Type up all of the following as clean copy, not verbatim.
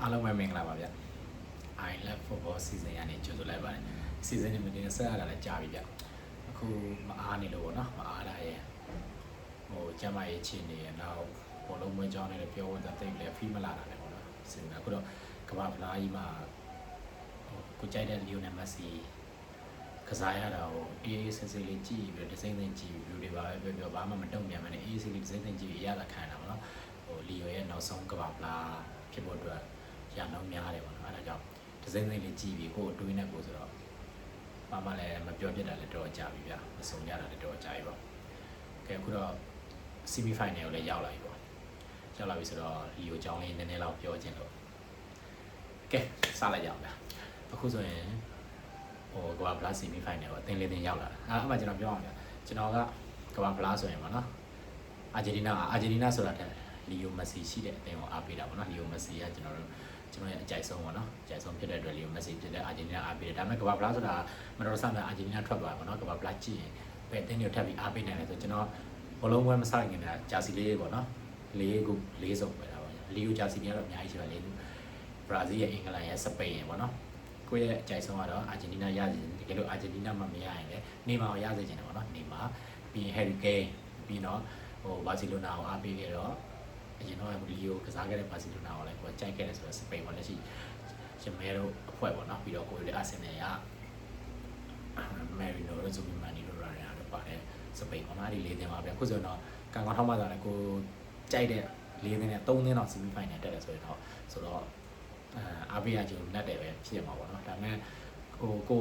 အားလုံးပဲမင်္ဂလာပါဗျ I love football season ရနေကြိုဆိုလိုက်ပါတယ် season နဲ့မတင်ဆက်ရတာလည်းကြာပြီဗျအခုမအားနေလို့ပေါ့နော်မအားတာရဲ့ဟိုကျမရေးချင်နေရတော့ဘောလုံးမွေးကြောင်းနဲ့ပြောဝင်တဲ့တိတ်လည်းဖီးမလာတာလည်းပေါ့နော်စင်အခုတော့ကမ္ဘာဖလားကြီးမှာကိုကြိုက်တဲ့လီယိုနယ်မက်ဆီကစားရတာကိုအေးစစ်စစ်လေးကြည့်ပြီးဒီဇိုင်းသိန်းကြည့်ပြီးတွေပါပဲပြောဘာမှမတုံ့ပြန်မနဲ့အေးစစ်လေးဒီဇိုင်းသိန်းကြည့်ရတာခံတာပေါ့နော်ဟိုလီယိုရဲ့နောက်ဆုံးကမ္ဘာဖလားဖြစ်ဖို့အတွက်ရနှောင်းများတယ်ပေါ့နော်အဲဒါကြောင့်ဒီဇိုင်းသိန်းလေးကြည့်ပြီးကိုအတွေးနဲ့ကိုဆိုတော့ဘာမှလည်းမပြောပြတာလည်းတော့ကြာပြီဗျမစုံကြတာလည်းတော့ကြာပြီပေါ့ကဲအခုတော့ semi final ကိုလည်းရောက်လာပြီပေါ့ရောက်လာပြီဆိုတော့လီယိုကြောင်းလေးနည်းနည်းလောက်ပြောခြင်းလို့ကဲစလိုက်ကြအောင်ဗျအခုဆိုရင်ဟိုကမ္ဘာဖလား semi final ကိုအသင်းလေးသင်းရောက်လာတာအဲ့မှာကျွန်တော်ပြောအောင်ဗျကျွန်တော်ကကမ္ဘာဖလားဆိုရင်ပေါ့နော်အာဂျင်တီနာဆိုတာတဲ့လီယိုမက်ဆီရှိတဲ့အသင်းကိုအားပေးတာပေါ့နော်လီယိုမက်ဆီကကျွန်တော်ရဲ့အကြိုက်ဆုံးပေါ့နော်အကြိုက်ဆုံးဖြစ်တဲ့အတွက်လီယိုမက်ဆီဖြစ်တဲ့အာဂျင်တီနာအားပေးတယ်ဒါပေမဲ့ကမ္ဘာဖလားဆိုတာမတော်တဆနဲ့အာဂျင်တီနာထွက်သွားပါပေါ့နော်ကမ္ဘာဖလားကြည့်ရင်ဘယ်အသင်းတွေထပ်ပြီးအားပေးနိုင်လဲဆိုကျွန်တော်ဘလုံးပွဲမဆိုင်ခင်ကဂျာစီလေးပေါ့နော်၄စုံပဲတာပေါ့လီယိုဂျာစီတွေကတော့အများကြီးရှိပါလေဘရာဇီးရဲ့အင်္ဂလန်ရဲ့စပိန်ရဲ့ပေါ့နော်ကိုယ့်ရဲ့အကြိုက်ဆုံးကတော့အာဂျင်တီနာရစီတကယ်လို့အာဂျင်တီနာမှမရရင်လည်းနေမာကိုရစေချင်တယ်ပေါ့နော်နေမာပြီးဟယ်ရီကိန်းပြီးတော့ဟိုဘာစီလိုနာကိုအားပေးခဲ့တော့အရင်တော့လီယိုကစားခဲ့တဲ့ဘာစီလိုနာကိုလည်းကိုယ်ကြိုက်ခဲ့တယ်ဆိုတော့စပိန်ပေါ့လက်ရှိဂျမဲတို့အဖွဲ့ပေါ့နော်ပြီးတော့ကိုယ်ရဲ့အာဆင်နယ်ကမယ်ရီနိုတို့ဇူမီမန်နီတို့ရာယာတို့ပါတယ်စပိန်ပေါ့နော်အဲ့ဒီ၄သင်းပါပဲအခုဆိုတော့ကန်ကောင်ထောက်မှသာလည်းကိုကြိုက်တဲ့၄သင်းနဲ့၃သင်းတော့ semi final တက်တယ်ဆိုရင်တော့ဆိုတော့အားပေးရချင်လက်တယ်ပဲဖြစ်ရမှာပေါ့နော်ဒါပေမဲ့ကို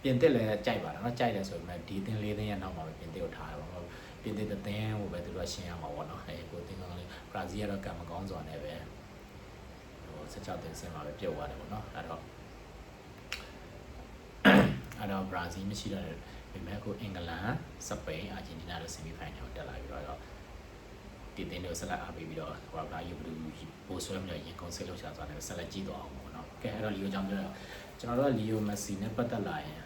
ပြင်သစ်လည်းကြိုက်ပါတယ်နော်ကြိုက်တယ်ဆိုပေမဲ့ဒီသင်း၄သင်းရဲ့နောက်မှာပဲပြင်သစ်ကိုထားတယ်ပေါ့ပြင်သစ်တဲ့သင်းကိုပဲသူတို့ရှင်းရမှာပေါ့နော်ကိုသင်းကောင်းလေးဘရာဇီးကတော့ကံမကောင်းစွာနဲ့ပဲဟို16သင်းဆင်းမှာပဲပြုတ်သွားတယ်ပေါ့နော်အဲ့တော့ဘရာဇီးမရှိတော့ပေမဲ့ကိုအင်္ဂလန်စပိန်အာဂျင်တီနာတို့ semi final ကိုတက်လာပြီးတော့ဒီသင်းတို့ဆက်လက်အားပေးပြီးတော့ဟိုဘာယူဘူးပိုဆွဲမလို့ရင်ကုန်စစ်လို့ရှာသွားတယ်ဆက်လက်ကြည့်တော့အောင်ပေါ့နော်ကဲအဲ့တော့လီယိုကြောင့်ပြောတော့ကျွန်တော်တို့ကလီယိုမက်ဆီနဲ့ပတ်သက်လာရင်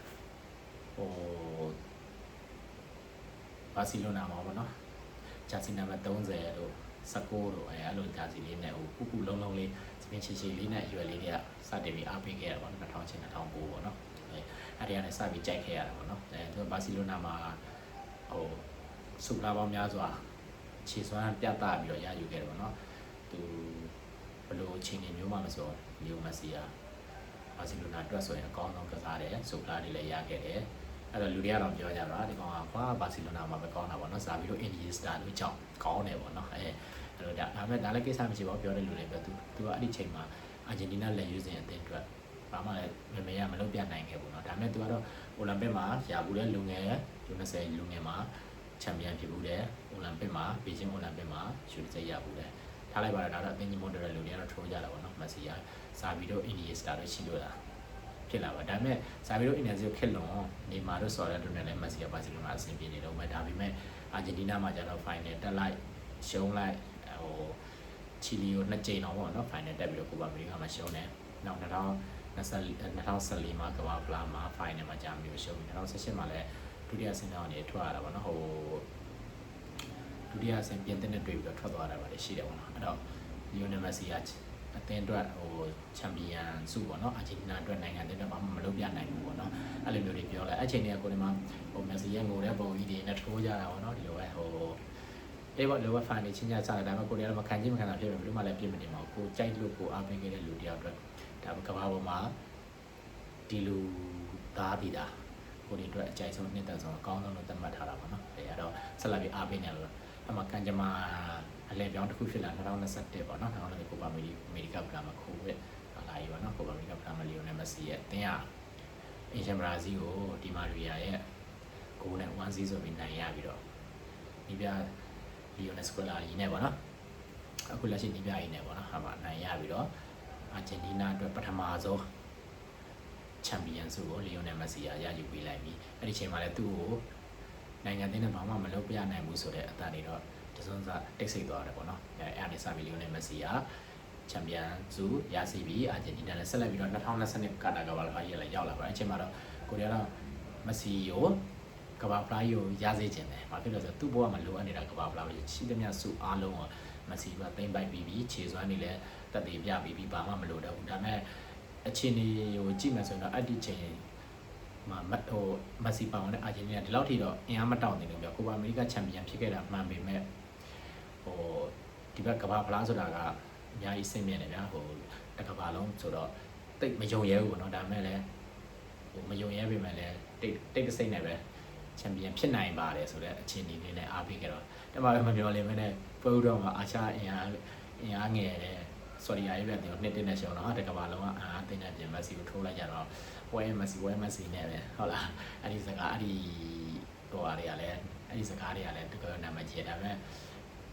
ဟိုဘာစီလိုနာမှာပေါ့နော်ဂျာစီနံပါတ်30လို့19လို့အဲ့လိုဂျာစီလေးနဲ့ဟိုပူလုံးလုံးလေးစပင်းချီချီလေးနဲ့ရွယ်လေးတွေကစတင်ပြီးအားပေးခဲ့ရပါတော့2000 2009ပေါ့နော်အဲ့ဒီကနေစပြီးကြိုက်ခဲ့ရတာပေါ့နော်သူကဘာစီလိုနာမှာဟိုစူပလာပေါင်းများစွာခြေစွမ်းပြသပြီးတော့ရယူခဲ့တယ်ပေါ့နော်သူဘယ်လိုအချိန်မျိုးမှမဆိုလီယိုမက်ဆီကဘာစီလိုနာအတွက်ဆိုရင်အကောင်းဆုံးကစားတယ်စူပလာတွေလည်းရခဲ့တယ်အဲ့တော့လူတွေကတော့ပြောကြတာဒီကောင်ကဘာစီလိုနာမှာပဲကောင်းတာပေါ့နော်စားပြီးတော့အင်ဒီစတာတို့ကြောင့်ကောင်းတယ်ပေါ့နော်အဲ့တော့ဒါပေမဲ့ဒါလည်းကိစ္စမရှိပါဘူးပြောတဲ့လူတွေပဲသူကအဲ့ဒီချိန်မှာအာဂျင်တီနာလက်ရွေးစင်အသင်းအတွက်ဘာမှလည်းမလုပ်ပြနိုင်ခဲ့ဘူးเนาะဒါပေမဲ့သူကတော့အိုလံပစ်မှာရဘူးတဲ့လူငယ်20လူငယ်မှာချန်ပီယံဖြစ်ဘူးတဲ့အိုလံပစ်မှာဘေဂျင်းအိုလံပစ်မှာရွှေစိတ်ရဘူးတဲ့ထားလိုက်ပါတော့ဒါတော့အသင်းကြီးမွန်တဲ့လူတွေကတော့ထိုးကြတာပေါ့နော်မက်ဆီကစာပြီးတော့အင်ဒီစတာတို့ရှိလို့လားဖြစ်လာပါဒါပေမဲ့စာပြီးတော့အင်ဒီစီကိုခက်လွန်နေမာတို့ဆော်ရတို့နဲ့လည်းမက်ဆီကဘာစီလိုနာအဆင်ပြေနေတော့မဲ့ဒါပေမဲ့အာဂျင်တီနာမှာကျတော့ final တက်လိုက်ရှုံးလိုက်ဟိုချီလီကို2ကြိမ်တော့ပေါ့နော် final တက်ပြီးတော့ကိုပါအမေရိကမှာရှုံးတယ်နောက်2014မှာကမ္ဘာဖလားမှာ final မှာဂျာမနီကိုရှုံးပြီး2018မှာလည်းဒုတိယဆင်းတော့နေထွက်ရတာပေါ့နော်ဟိုဒုတိယဆင်းပြင်သစ်နဲ့တွေ့ပြီးတော့ထွက်သွားတာပါလေရှိတယ်ပေါ့နော်အဲ့တော့လီယိုနယ်မက်ဆီကအသင်းအတွက်ဟိုချန်ပီယံဆုပေါ့နော်အာဂျင်တီနာအတွက်နိုင်ငံအသင်းအတွက်ဘာမှမလုပ်ပြနိုင်ဘူးပေါ့နော်အဲ့လိုမျိုးတွေပြောလဲအဲ့ချိန်တွေကကိုဒီမှာဟိုမက်ဆီရဲ့ငိုတဲ့ပုံကြီးတွေနဲ့ထိုးကြတာပေါ့နော်ဒီလိုပဲဟိုအေးပေါ့လောကဖိုင်နေချင်းကြစားတယ်ဒါပေမဲ့ကိုရီးယားမှာခံချင်းမခံတာဖြစ်ပြီဘယ်လိုမှလည်းပြင်မတင်ပါဘူးကိုကြိုက်လို့ကိုအားပေးခဲ့တဲ့လူတယောက်အတွက်ဒါကမ္ဘာပေါ်မှာဒီလူသားပြီးတာကိုဒီအတွက်အကြိုက်ဆုံးနှစ်သက်ဆုံးအကောင်းဆုံးလို့သတ်မှတ်ထားတာပေါ့နော်အဲအဲ့တော့ဆက်လက်ပြီးအားပေးနေလို့အမှကန်ကြမှာအလဲပြောင်းတစ်ခုဖြစ်လာ2021ပေါ့နော်2020ကိုပါအမေရိကဗလာမှာခိုးခဲ့လာပြီပေါ့နော်ကိုပါအမေရိကဗလာမှာလီယိုနယ်မက်ဆီရဲ့အသင်းကအင်ဂျင်ဘရာဇီးကိုဒီမာရီယာရဲ့ဂိုးနဲ့1-0ဆိုပြီးနိုင်ရပြီးတော့ဒီပြလီယိုနယ်စကွလာကြီးနဲ့ပေါ့နော်အခုလက်ရှိဒီပြကြီးနဲ့ပေါ့နော်ဟာမှာနိုင်ရပြီးတော့အာဂျင်တီနာအတွက်ပထမဆုံးချန်ပီယံဆုကိုလီယိုနယ်မက်ဆီရယူပေးလိုက်ပြီးအဲ့ဒီချိန်မှာလည်းသူ့ကိုနိုင်ငံသင်းနဲ့ဘာမှမလုပ်ပြနိုင်ဘူးဆိုတဲ့အတန်တွေတော့တစုံစတိတ်ဆိတ်သွားတယ်ပေါ့နော်အဲ့အနေစာပြီးလီယိုနယ်မက်ဆီကချန်ပီယံဆုရရှိပြီးအာဂျင်တီနာနဲ့ဆက်လက်ပြီးတော့2022ကာတာကဘာလာကြီးလည်းရောက်လာပါတယ်အဲ့ချိန်မှာတော့ကိုရီးယားကမက်ဆီကိုကဘာဖလားကိုရစေခြင်းတယ်ဘာဖြစ်လို့လဲဆိုတော့သူ့ဘဝမှာလိုအပ်နေတာကဘာဖလားပဲရှိသမျှဆုအားလုံးကိုမက်ဆီကသိမ့်ပိုက်ပြီးခြေစွမ်းနေလဲ တက်သေးပြပြီးဘာမှမလိုတော့ဘူးဒါပေမဲ့အချင်းကြီးကိုကြည့်မှဆိုတော့အဲ့ဒီချိန်မှာမက်ဆီပါဝင်တဲ့အာဂျင်တီးနားဒီလောက်ထိတော့အင်အားမတောင့်သေးဘူးပြောကိုပါအမေရိကချန်ပီယံဖြစ်ခဲ့တာမှန်ပေမဲ့ဒီဘက်ကမ္ဘာဖလားဆိုတာကအများကြီးစိတ်မြင့်နေဗျာတစ်ကမ္ဘာလုံးဆိုတော့တိတ်မယုံရဲဘူးပေါ့နော်ဒါပေမဲ့လည်းမယုံရဲပေမဲ့လည်းတိတ်စိတ်နဲ့ပဲချန်ပီယံဖြစ်နိုင်ပါတယ်ဆိုတော့အခြေအနေလေးနဲ့အားပေးကြတော့တမပဲမပြောလိမ့်မယ်နဲ့ပွဲဥတော်မှာအာရှအင်အားငယ်တဲ့ဆော်ဒီအာရေးဗျတင်နှစ်တင်းနဲ့ရှောင်းတော့တစ်ကမ္ဘာလုံးကအားသိနေပြင်မက်ဆီကိုထိုးလိုက်ကြတော့ပွဲမက်ဆီနဲ့ပဲဟုတ်လားအဲ့ဒီစကားအဲ့ဒီတော့အားတွေကလည်းအဲ့ဒီစကားတွေကလည်းတကယ်နာမည်ကြီးဒါပေမဲ့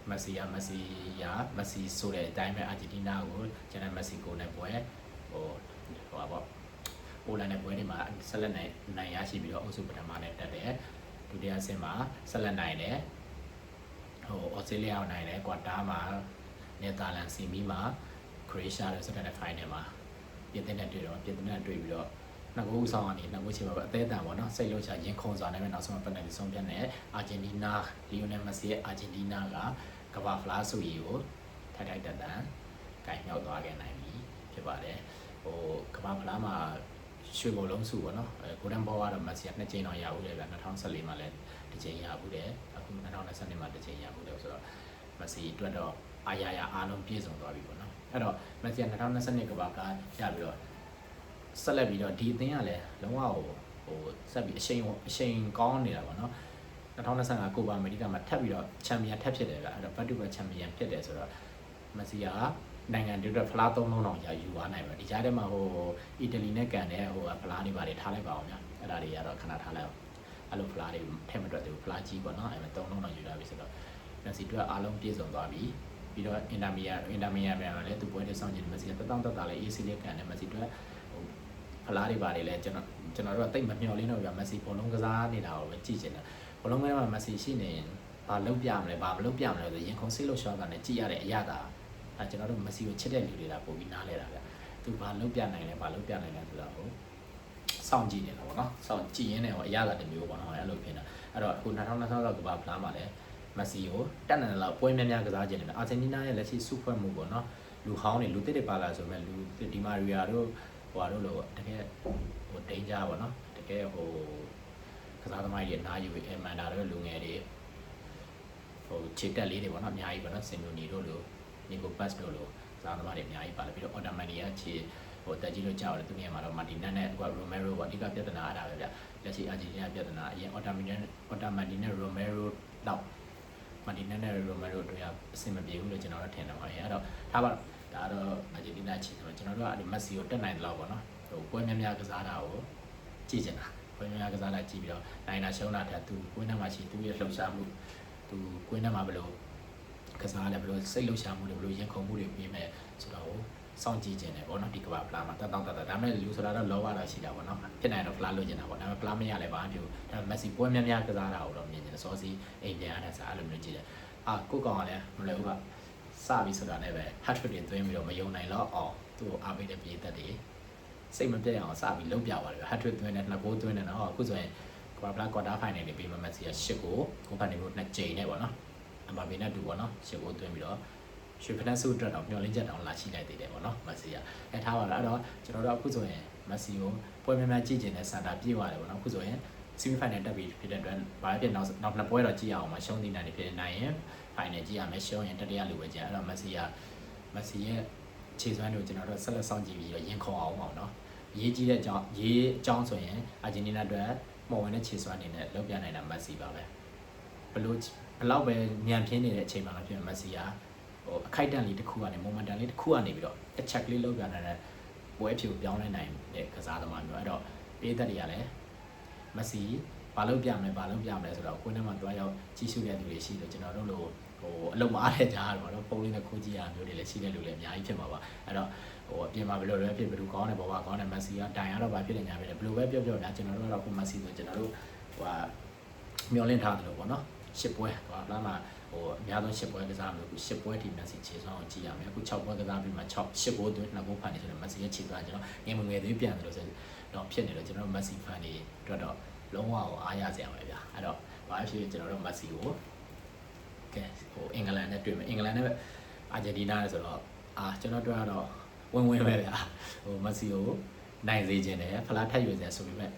မက်ဆီဆိုတဲ့အတိုင်းပဲအာဂျင်တီးနားကိုကျန်တဲ့မက်ဆီကိုနဲ့ပွဲပါပေါ့ပိုလန်နဲ့ပွဲတွေမှာဆက်လက်နိုင်ရရှိပြီးတော့အုပ်စုပထမနဲ့တက်တယ်ဒုတိယဆင့်မှာဆက်လက်နိုင်တယ်ဩစတြေးလျကိုနိုင်တယ်ကွာတာမှာနယ်သာလန်ဆီမီမှာခရိုအေးရှားရဲ့စတဲ့ဖိုင်နယ်မှာပြင်သစ်နဲ့တွေ့တော့ပြင်သစ်နဲ့တွေ့ပြီးတော့နှစ်ခုဆောင်ကနေနှစ်ခုချိန်မှာပဲအသေးအတန်ပေါ့နော်စိတ်လုံးချရင်ခုန်စွာနဲ့ပဲနောက်ဆုံးပက်နယ်တီဆုံးပြတ်နေအာဂျင်တီးနားလီယိုနယ်မက်ဆီရဲ့အာဂျင်တီးနားကကမ္ဘာဖလားဆုရည်ကိုထိုက်တန်ကိုင်မြောက်သွားခဲ့နိုင်ပြီဖြစ်ပါတယ်ကမ္ဘာဖလားမှာရွှေဘုံလုံးစုပေါ့နော်ဂိုလ်ဒန်ဘောကတော့မက်ဆီက2ကြိမ်တော့ရဘူးလေဗျ2014မှာလည်း1ကြိမ်ရဘူးတယ်အခု2022မှာ1ကြိမ်ရဘူးတယ်ဆိုတော့မက်ဆီအတွက်တော့အားရအားလုံးပြည့်စုံသွားပြီပေါ့နော်အဲ့တော့မက်ဆီက2022ကမ္ဘာဖလားရပြီးတော့ဆက်လက်ပြီးတော့ဒီအသင်းကလည်းလုံးဝဆက်ပြီးအရှိန်ကောင်းနေတာပေါ့နော်2025ကိုပါအမေရိကမှာထပ်ပြီးတော့ချန်ပီယံထပ်ဖြစ်တယ်ဗျအဲ့တော့ဘတ်တူဘတ်ချန်ပီယံဖြစ်တယ်ဆိုတော့မက်ဆီကနိုင်ငံတွေအတွက်ဖလား3လုံးတော့ရယူသွားနိုင်ပါဒီကြားထဲမှာအီတလီနဲ့ကန်တဲ့ဖလားတွေပါတယ်ထားလိုက်ပါအောင်ဗျအဲ့ဒါတွေကတော့ခဏထားလိုက်အောင်အဲ့လိုဖလားတွေထည့်မတွက်သေးဘူးဖလားကြီးပေါ့နော်အဲ့မှာ3လုံးတော့ယူလာပြီဆိုတော့မက်ဆီတို့အားလုံးပြည့်စုံသွားပြီပြီးတော့အင်တာမီယာမှာလည်းသူပွဲတွေဆောင်ကျင်မက်ဆီကတောင်းတလည်း AC လေးကန်တယ်မက်ဆီတို့ဖလားတွေပါတယ်လည်းကျွန်တော်တို့ကတိတ်မမျှော်လင့်တော့ဗျမက်ဆီဘောလုံးကစားနေတာကိုပဲကြည့်ချင်တယ်ဘောလုံးကမှမက်ဆီရှိနေရင်ဘာလုပ်ပြမလဲဘာမလုပ်ပြမလဲဆိုရင်ခုန်စိတ်လို့ရှော့တာနဲ့ကြည့်ရတဲ့အရာတာကျွန်တော်တို့မက်ဆီကိုချစ်တဲ့လူတွေကပို့ပြီးနားလဲတာဗျသူဘာလုပ်ပြနိုင်လဲဘာလုပ်ပြနိုင်လဲဆိုတာကိုစောင့်ကြည့်နေတာပေါ့နော်စောင့်ကြည့်ရင်းနဲ့အရာတာတစ်မျိုးပေါ့နော်အဲ့လိုဖြစ်နေတာအဲ့တော့အခု2026ကကမ္ဘာဖလားမှာလည်းမက်ဆီကိုတက်နေလောက်ပွဲများများကစားကြတယ်အာဂျင်တီးနားရဲ့လက်ရှိစုဖွဲ့မှုပေါ့နော်လူဟောင်းတွေလူသစ်တွေပါလာဆိုမဲ့လူဒီမာရီယာတို့တို့လို့တကယ်ဒိန်ဂျာပေါ့နော်တကယ်ကစားသမားတွေအနားယူပြီးအမန်ဒါတို့လူငယ်တွေခြေတက်လေးတွေပေါ့နော်အများကြီးပေါ့နော်စင်မျိုးနီတို့လို့နီကိုပတ်တို့လို့ကစားသမားတွေအများကြီးပါလာပြီးတော့အော်တာမန်နီယာခြေတက်ကြီးလို့ကြောက်တယ်သူငယ်မှာတော့မာတီနက်နဲ့ရိုမဲရိုပေါ့အဓိကပြဿနာအဲ့ဒါပဲဗျလက်ရှိအာဂျင်တီးနားပြဿနာအရင်အော်တာမန်နီနဲ့ရိုမဲရိုတော့မာတီနက်နဲ့ရိုမဲရိုတို့ရအဆင်မပြေဘူးလို့ကျွန်တော်တို့ထင်တယ်ပါအဲ့တော့ဒါတော့အာဂျင်တီးနားခြေဆိုတော့ကျွန်တော်တို့ကမက်ဆီကိုတက်နိုင်တယ်လို့ပေါ့နော်ပွဲများများကစားတာကိုကြည့်ချင်တာပွဲများများကစားတာကြည့်ပြီးတော့နိုင်တာရှုံးတာတဲ့သူပွဲထဲမှာရှိသူရဲ့လှုပ်ရှားမှုသူပွဲထဲမှာဘယ်လိုကစားလဲဘယ်လိုစိတ်လှုပ်ရှားမှုတွေဘယ်လိုရင်ခုန်မှုတွေပြီးမဲ့ဆိုတော့စောင့်ကြည့်ခြင်းတယ်ပေါ့နော်ဒီကမ္ဘာဖလားမှာတောင်းဒါပေမဲ့လူဆိုတာတော့လောဘတာရှိတာပေါ့နော်ဖြစ်နိုင်တော့ဖလားလို့ကျင်တာပေါ့ဒါပေမဲ့ဖလားမရလဲဘာမှမဖြစ်ဘူးဒါပေမဲ့မက်ဆီပွဲများများကစားတာကိုတော့မြင်နေတယ်စောစီအိမ်ပြန်ရတဲ့စားအဲ့လိုမျိုးကြည့်တယ်ကိုကောင်ကလည်းမလဲဘူးကစပြီဆိုတာနဲ့ပဲ hat trick တွေသွင်းပြီးတော့မယုံနိုင်တော့အောင်သူ့ကိုအားပေးတဲ့ပြည်သက်တွေစိတ်မပြတ်အောင်စပြီးလုံးပြပါတယ် hat trick သွင်းတယ်2ဂိုးသွင်းတယ်နော်အခုဆိုရင်ကမ္ဘာဖလား quarter final တွေပြီးမှမက်ဆီက8ဂိုးကိုဖန်နေလို့2ကြိမ်နဲ့ပေါ့နော်အမဘေနဲ့တူပေါ့နော်8ဂိုးသွင်းပြီးတော့ရွှေဖနက်ဆုအတွက်တော့မျှော်လင့်ချက်တောင်လာရှိလိုက်သေးတယ်ပေါ့နော်မက်ဆီကထားပါတော့အဲ့တော့ကျွန်တော်တို့အခုဆိုရင်မက်ဆီကိုပွဲများများကြည့်ကျင်တဲ့စင်တာပြေးသွားတယ်ပေါ့နော်အခုဆိုရင် semi final တက်ပြီးဖြစ်တဲ့အတွက်ဘာဖြစ်နောက်နှစ်ပွဲတော့ကြည့်အောင်မရှုံးသေးတယ်ဖြစ်နိုင်ရင် final ကြည့်ရမယ်ရှုံးရင်တတိယလူပဲကြည့်အဲ့တော့မက်ဆီရဲ့ခြေစွမ်းတို့ကျွန်တော်တို့ဆက်လက်ဆောင်ကြည့်ပြီးတော့ရင်ခုန်အောင်ပေါ့နော်ရေးကြီးတဲ့အကြောင်းဆိုရင်အာဂျင်တီးနားအတွက်မော်ဝင်တဲ့ခြေစွမ်းအနေနဲ့လောက်ပြနိုင်တာမက်ဆီပါပဲဘလောက်ပဲညံပြင်းနေတဲ့အချိန်မှာလည်းဖြစ်မက်ဆီကအခိုက်အတန့်လေးတစ်ခုကနေ momentum လေးတစ်ခုကနေပြီးတော့အချက်ကလေးလောက်ပြနိုင်တဲ့ပွဲအဖြစ်ကိုပြောင်းလဲနိုင်တဲ့ကစားသမားမျိုးအဲ့တော့ပေးသက်တွေကလည်းမက်ဆီဘာလို့ပြမလဲဆိုတော့ကိုယ်နဲ့မှတွားရောက်ကြီးစုတဲ့သူတွေရှိတယ်ကျွန်တော်တို့လိုအလုံးမအားတဲ့ကြားတော့ပုံလေးနဲ့ခိုးကြည့်ရမျိုးတွေလည်းရှိတဲ့လူလည်းအများကြီးဖြစ်မှာပါအဲ့တော့အပြင်မှာဘယ်လိုလဲဖြစ်ဘယ်လိုကောင်းတယ်ဘောကကောင်းတယ်မက်ဆီကတိုင်ရတော့ဘာဖြစ်နေညာပဲဘယ်လိုပဲပြောဒါကျွန်တော်တို့ကတော့ကိုမက်ဆီဆိုကျွန်တော်တို့မျောလင့်ထားတယ်လို့ပေါ့နော်10ပွဲဟိုဖလားမှာအများဆုံး10ပွဲကစားမယ်အခု10ပွဲထိမက်ဆီခြေစွမ်းကိုကြည့်ရမယ်အခု6ပွဲကစားပြီးမှ8ဂိုးသွင်း2ဂိုးဖန်နေဆိုတော့မက်ဆီရဲ့ခြေစွမ်းကျွန်တော်ငယ်မငယ်သေးပြန်တယ်လို့ဆိုတော့ဖြစ်နေတော့ကျွန်တော်မက်ဆီဖန်တွေအတွက်တော့လုံးဝအားရစရာပဲဗျာအဲ့တော့ဘာဖြစ်ကျွန်တော်တို့မက်ဆီကိုကဲအင်္ဂလန်နဲ့တွေ့မယ်အင်္ဂလန်နဲ့အာဂျင်တီးနားနဲ့ဆိုတော့ ကျွန်တော်တို့ကတော့ဝင်ပဲဗျာဟိုမက်ဆီကိုနိုင်စေခြင်းတယ်ဖလားထပ်ယူစေဆိုပေမဲ့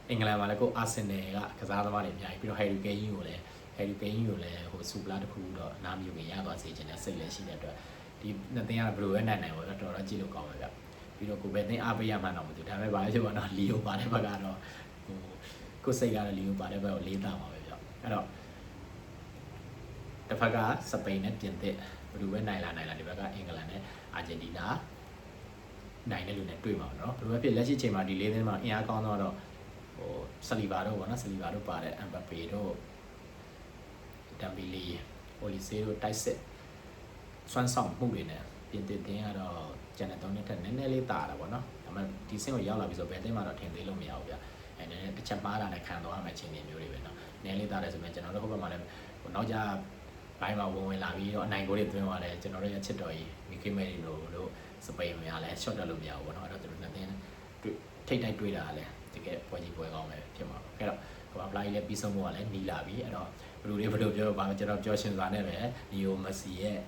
အင်္ဂလန်မှာလည်းကိုအာဆင်နယ်ကကစားသမားတွေအများကြီးပြီးတော့ဟယ်ရီကိန်းကိုလည်းဟိုစူပလာတစ်ခုတော့နားမြူရင်ရသွားစေခြင်းနဲ့စိတ်လည်းရှိတဲ့အတွက်ဒီနှစ်သင်းကဘယ်လိုပဲနိုင်ပေါ့တော်တော်ကြည့်လို့ကောင်းပါဗျပြီးတော့ကိုပဲသင်းအားပေးရမှန်းတော့မသိဘူးဒါပေမဲ့ဘာလဲဆိုတော့လီယိုပါတဲ့ဘက်ကတော့ဟိုကိုစိတ်ကတော့လီယိုပါတဲ့ဘက်ကိုလေးတာပါပဲဗျအဲ့တော့တစ်ဖက်ကစပိန်နဲ့ပြင်သစ်ဘယ်လိုပဲနိုင်လာဒီဘက်ကအင်္ဂလန်နဲ့အာဂျင်တီးနားနိုင်တဲ့လူနဲ့တွေ့မှာနော်ဘယ်လိုပဲဖြစ်လက်ရှိချိန်မှာဒီ၄သင်းမှာအင်အားကောင်းတော့ဟိုဆလီဗာတို့ပေါ့နော်ဆလီဗာတို့ပါတဲ့အမ်ဘပေတို့ဒမ်ဘီလီဟိုလီဆေတို့တိုက်စစ်စွမ်းဆောင်မှုတွေနဲ့ပြင်သစ်တင်းကတော့ကျန်တဲ့၃နှစ်ထက်နည်းနည်းလေးတာတာပေါ့နော်ဒါပေမဲ့ဒီစင်းကိုရောက်လာပြီဆိုဘယ်တင်းမှာတော့ထင်သေးလို့မရဘူးဗျအဲနည်းနည်းတစ်ချက်မှားတာနဲ့ခံသွားမှချင်းနေမျိုးတွေပဲနော်နည်းလေးတာတယ်ဆိုရင်ကျွန်တော်တို့ဟိုဘက်မှာလည်းဟိုနောက်ကြဘိုင်းမှာဝင်လာပြီးတော့အနိုင်ကိုတွေသွင်းသွားတယ်ကျွန်တော်တို့ရဲ့ချစ်တော်ကြီးမီကေမဲရီတို့စပိန်များလည်း short တက်လို့မရဘူးပေါ့နော်အဲ့တော့သူတို့နှစ်တင်းထိတ်တိုက်တွေ့တာလည်းတကယ်ပွဲကြီးပွဲကောင်းပဲဖြစ်မှာအဲ့တော့ဟိုအပလိုက်လည်းပြီးဆုံးဖို့ကလည်းနီးလာပြီအဲ့တော့ဘယ်လိုပြောပါကျွန်တော်ပြောရှင်စွာနဲ့ပဲလီယိုမက်ဆီရဲ့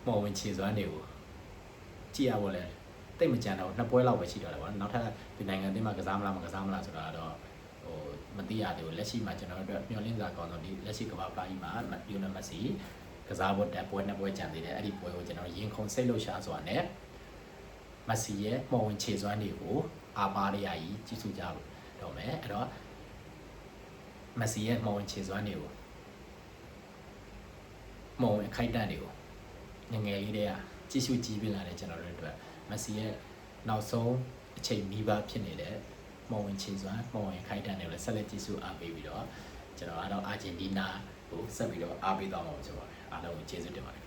မော်ဝင်ခြေစွမ်းတွေကိုကြည့်ရဖို့လဲတိတ်မကြံတော့နှစ်ပွဲလောက်ပဲရှိတော့တယ်ဗောနောက်ထပ်ဒီနိုင်ငံအသင်းမှာကစားမလားမကစားမလားဆိုတာတော့ဟိုမသိရသေးဘူးလက်ရှိမှာကျွန်တော်တို့မျှော်လင့်စာကောင်းဆုံးဒီလက်ရှိကမ္ဘာ့ဖလားကြီးမှာလီယိုနယ်မက်ဆီကစားဖို့တက်ပွဲနှစ်ပွဲကြံသေးတယ်အဲ့ဒီပွဲကိုကျွန်တော်ရင်ခုန်စိတ်လှုပ်ရှားစွာနဲ့မက်ဆီရဲ့မော်ဝင်ခြေစွမ်းတွေကိုအားပါရကြီးကြည့်စုကြတော့မယ်အဲ့တော့မက်ဆီရဲ့မော်ဝင်ခြေစွမ်းတွေကိုမော်ဝင်ခိုက်တန့်တွေကိုငငယ်လေးတွေကကြည့်ရှုကြည့်ပြလာတဲ့ကျွန်တော်တို့အတွက်မက်ဆီရဲ့နောက်ဆုံးအချိန်မိဘဖြစ်နေတဲ့မော်ဝင်ခြေစွမ်းမော်ဝင်ခိုက်တန့်တွေကိုလည်းဆက်လက်ကြည့်ရှုအားပေးပြီးတော့ကျွန်တော်ကတော့အာဂျင်တီးနားကိုဆက်ပြီးတော့အားပေးသွားမှာဖြစ်ပါတယ်အားလုံးကိုကျေးဇူးတင်ပါတယ်